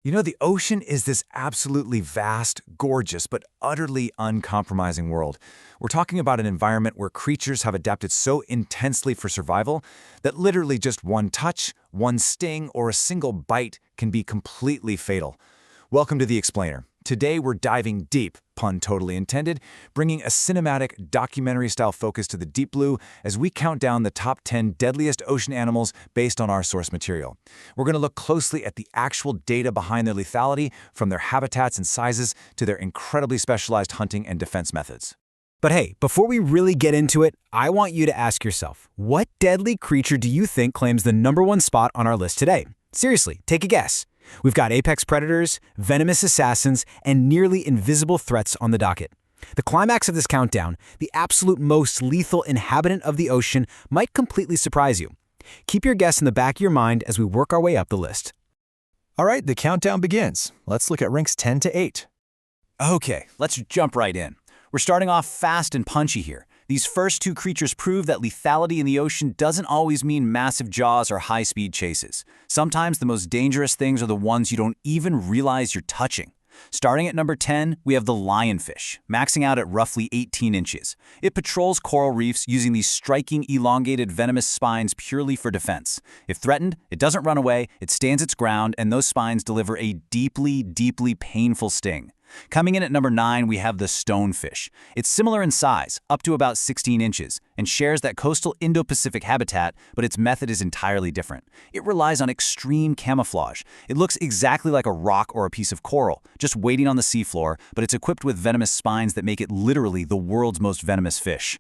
You know, the ocean is this absolutely vast, gorgeous, but utterly uncompromising world. We're talking about an environment where creatures have adapted so intensely for survival that literally just one touch, one sting, or a single bite can be completely fatal. Welcome to The Explainer. Today we're diving deep, pun totally intended, bringing a cinematic, documentary-style focus to the deep blue as we count down the top 10 deadliest ocean animals based on our source material. We're going to look closely at the actual data behind their lethality, from their habitats and sizes to their incredibly specialized hunting and defense methods. But hey, before we really get into it, I want you to ask yourself, what deadly creature do you think claims the #1 spot on our list today? Seriously, take a guess. We've got apex predators, venomous assassins, and nearly invisible threats on the docket. The climax of this countdown, the absolute most lethal inhabitant of the ocean, might completely surprise you. Keep your guess in the back of your mind as we work our way up the list. All right, the countdown begins. Let's look at ranks 10 to 8. Okay, let's jump right in. We're starting off fast and punchy here. These first two creatures prove that lethality in the ocean doesn't always mean massive jaws or high-speed chases. Sometimes the most dangerous things are the ones you don't even realize you're touching. Starting at number 10, we have the lionfish, maxing out at roughly 18 inches. It patrols coral reefs using these striking, elongated, venomous spines purely for defense. If threatened, it doesn't run away, it stands its ground, and those spines deliver a deeply, deeply painful sting. Coming in at number 9, we have the stonefish. It's similar in size, up to about 16 inches, and shares that coastal Indo-Pacific habitat, but its method is entirely different. It relies on extreme camouflage. It looks exactly like a rock or a piece of coral, just waiting on the seafloor, but it's equipped with venomous spines that make it literally the world's most venomous fish.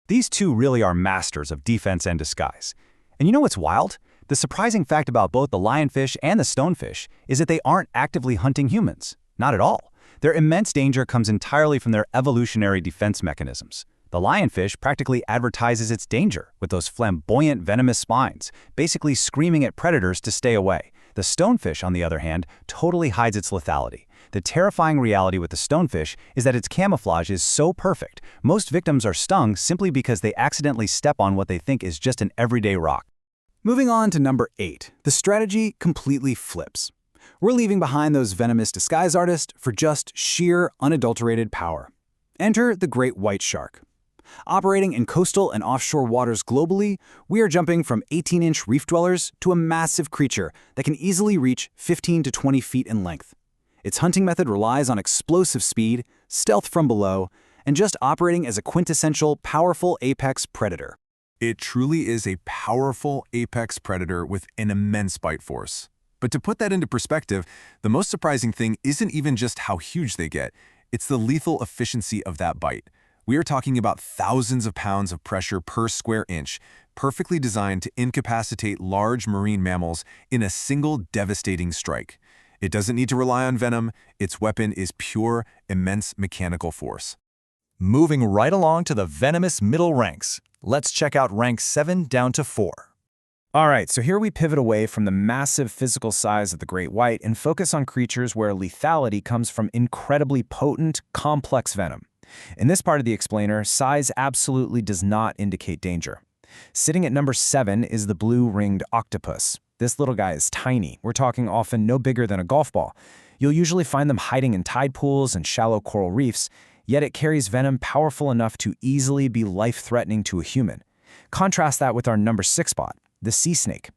These two really are masters of defense and disguise. And you know what's wild? The surprising fact about both the lionfish and the stonefish is that they aren't actively hunting humans. Not at all. Their immense danger comes entirely from their evolutionary defense mechanisms. The lionfish practically advertises its danger with those flamboyant venomous spines, basically screaming at predators to stay away. The stonefish, on the other hand, totally hides its lethality. The terrifying reality with the stonefish is that its camouflage is so perfect, most victims are stung simply because they accidentally step on what they think is just an everyday rock. Moving on to number 8, the strategy completely flips. We're leaving behind those venomous disguise artists for just sheer, unadulterated power. Enter the great white shark. Operating in coastal and offshore waters globally, we are jumping from 18-inch reef dwellers to a massive creature that can easily reach 15 to 20 feet in length. Its hunting method relies on explosive speed, stealth from below, and just operating as a quintessential, powerful apex predator. It truly is a powerful apex predator with an immense bite force. But to put that into perspective, the most surprising thing isn't even just how huge they get, it's the lethal efficiency of that bite. We are talking about thousands of pounds of pressure per square inch, perfectly designed to incapacitate large marine mammals in a single devastating strike. It doesn't need to rely on venom, its weapon is pure, immense mechanical force. Moving right along to the venomous middle ranks, let's check out rank 7 down to 4. All right, so here we pivot away from the massive physical size of the great white and focus on creatures where lethality comes from incredibly potent, complex venom. In this part of the explainer, size absolutely does not indicate danger. Sitting at number 7 is the blue-ringed octopus. This little guy is tiny. We're talking often no bigger than a golf ball. You'll usually find them hiding in tide pools and shallow coral reefs, yet it carries venom powerful enough to easily be life-threatening to a human. Contrast that with our number 6 spot, the sea snake.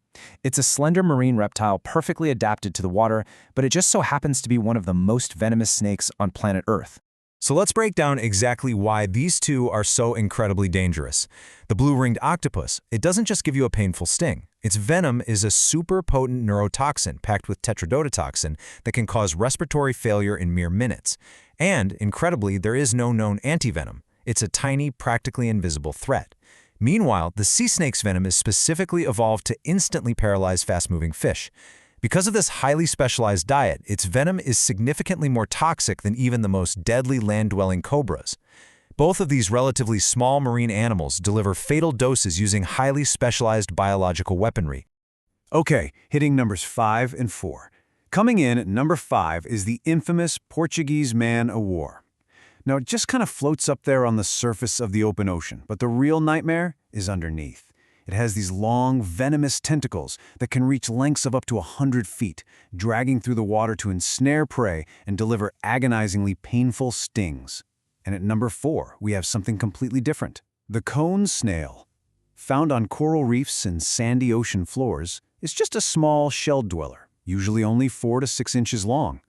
It's a slender marine reptile perfectly adapted to the water, but it just so happens to be one of the most venomous snakes on planet Earth. So let's break down exactly why these two are so incredibly dangerous. The blue-ringed octopus, it doesn't just give you a painful sting. Its venom is a super potent neurotoxin packed with tetrodotoxin that can cause respiratory failure in mere minutes. And, incredibly, there is no known antivenom. It's a tiny, practically invisible threat. Meanwhile, the sea snake's venom is specifically evolved to instantly paralyze fast-moving fish. Because of this highly specialized diet, its venom is significantly more toxic than even the most deadly land-dwelling cobras. Both of these relatively small marine animals deliver fatal doses using highly specialized biological weaponry. Okay, hitting numbers 5 and 4. Coming in at number 5 is the infamous Portuguese Man of War. Now, it just kind of floats up there on the surface of the open ocean, but the real nightmare is underneath. It has these long, venomous tentacles that can reach lengths of up to 100 feet, dragging through the water to ensnare prey and deliver agonizingly painful stings. And at number 4, we have something completely different. The cone snail. Found on coral reefs and sandy ocean floors, it's just a small shell dweller, usually only 4 to 6 inches long.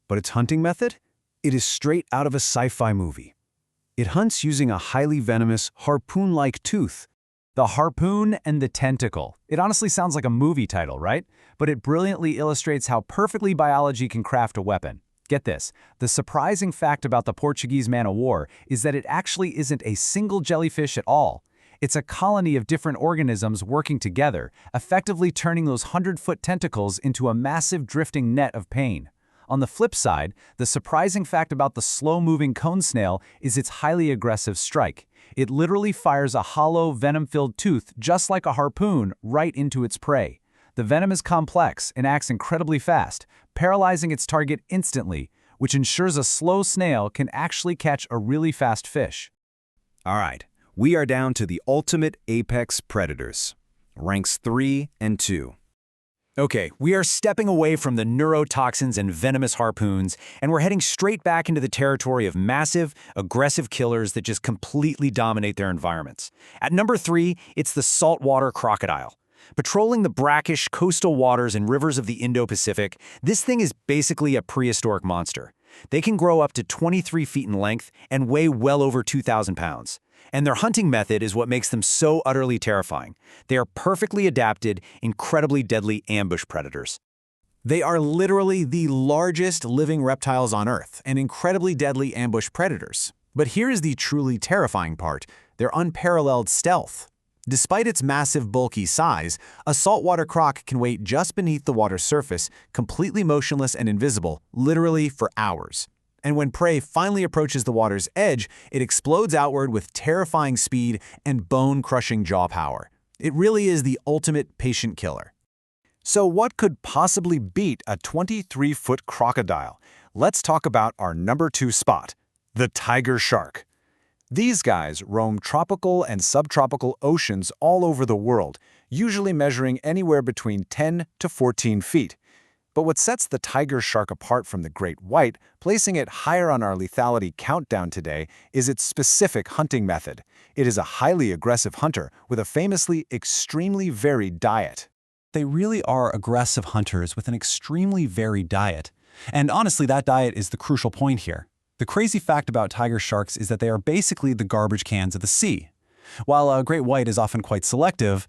But its hunting method? It is straight out of a sci-fi movie. It hunts using a highly venomous, harpoon-like tooth. The harpoon and the tentacle. It honestly sounds like a movie title, right? But it brilliantly illustrates how perfectly biology can craft a weapon. Get this, the surprising fact about the Portuguese Man of War is that it actually isn't a single jellyfish at all. It's a colony of different organisms working together, effectively turning those 100-foot tentacles into a massive drifting net of pain. On the flip side, the surprising fact about the slow-moving cone snail is its highly aggressive strike. It literally fires a hollow, venom-filled tooth just like a harpoon right into its prey. The venom is complex and acts incredibly fast, paralyzing its target instantly, which ensures a slow snail can actually catch a really fast fish. All right, we are down to the ultimate apex predators. Ranks 3 and 2. Okay, we are stepping away from the neurotoxins and venomous harpoons, and we're heading straight back into the territory of massive, aggressive killers that just completely dominate their environments. At number 3, it's the saltwater crocodile. Patrolling the brackish coastal waters and rivers of the Indo-Pacific, this thing is basically a prehistoric monster. They can grow up to 23 feet in length and weigh well over 2,000 pounds. And their hunting method is what makes them so utterly terrifying. They are perfectly adapted, incredibly deadly ambush predators. They are literally the largest living reptiles on Earth and incredibly deadly ambush predators. But here is the truly terrifying part, their unparalleled stealth. Despite its massive, bulky size, a saltwater croc can wait just beneath the water's surface, completely motionless and invisible, literally for hours. And when prey finally approaches the water's edge, it explodes outward with terrifying speed and bone-crushing jaw power. It really is the ultimate patient killer. So what could possibly beat a 23-foot crocodile? Let's talk about our number 2 spot, the tiger shark. These guys roam tropical and subtropical oceans all over the world, usually measuring anywhere between 10 to 14 feet. But what sets the tiger shark apart from the great white, placing it higher on our lethality countdown today, is its specific hunting method. It is a highly aggressive hunter with a famously extremely varied diet. They really are aggressive hunters with an extremely varied diet. And honestly, that diet is the crucial point here. The crazy fact about tiger sharks is that they are basically the garbage cans of the sea. While a great white is often quite selective,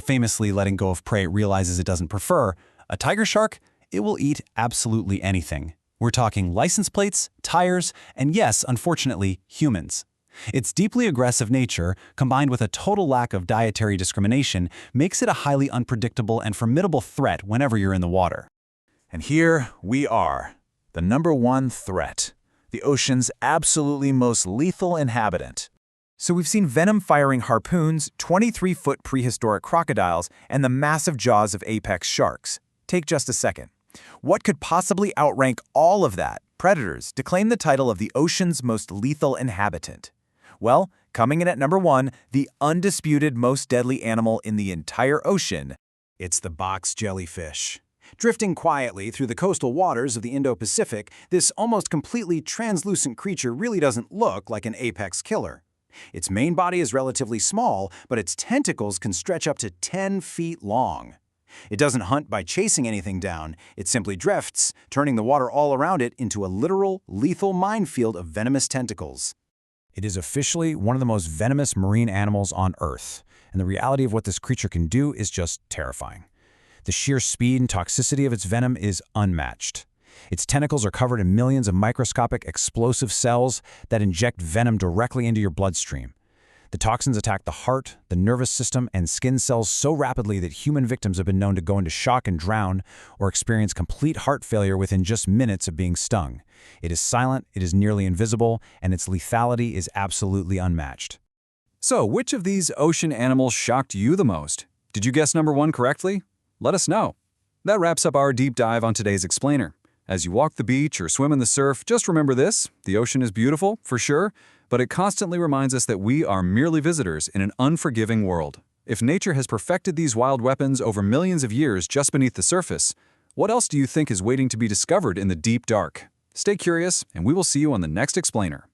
famously letting go of prey it realizes it doesn't prefer, a tiger shark, it will eat absolutely anything. We're talking license plates, tires, and yes, unfortunately, humans. Its deeply aggressive nature, combined with a total lack of dietary discrimination, makes it a highly unpredictable and formidable threat whenever you're in the water. And here we are, the number 1 threat, the ocean's absolutely most lethal inhabitant. So we've seen venom-firing harpoons, 23-foot prehistoric crocodiles, and the massive jaws of apex sharks. Take just a second. What could possibly outrank all of that? Predators to claim the title of the ocean's most lethal inhabitant. Well, coming in at number 1, the undisputed most deadly animal in the entire ocean, it's the box jellyfish. Drifting quietly through the coastal waters of the Indo-Pacific, this almost completely translucent creature really doesn't look like an apex killer. Its main body is relatively small, but its tentacles can stretch up to 10 feet long. It doesn't hunt by chasing anything down, it simply drifts, turning the water all around it into a literal, lethal minefield of venomous tentacles. It is officially one of the most venomous marine animals on Earth, and the reality of what this creature can do is just terrifying. The sheer speed and toxicity of its venom is unmatched. Its tentacles are covered in millions of microscopic explosive cells that inject venom directly into your bloodstream. The toxins attack the heart, the nervous system, and skin cells so rapidly that human victims have been known to go into shock and drown or experience complete heart failure within just minutes of being stung. It is silent, it is nearly invisible, and its lethality is absolutely unmatched. So, which of these ocean animals shocked you the most? Did you guess number 1 correctly? Let us know. That wraps up our deep dive on today's explainer. As you walk the beach or swim in the surf, just remember this: the ocean is beautiful, for sure, but it constantly reminds us that we are merely visitors in an unforgiving world. If nature has perfected these wild weapons over millions of years just beneath the surface, what else do you think is waiting to be discovered in the deep dark? Stay curious, and we will see you on the next explainer.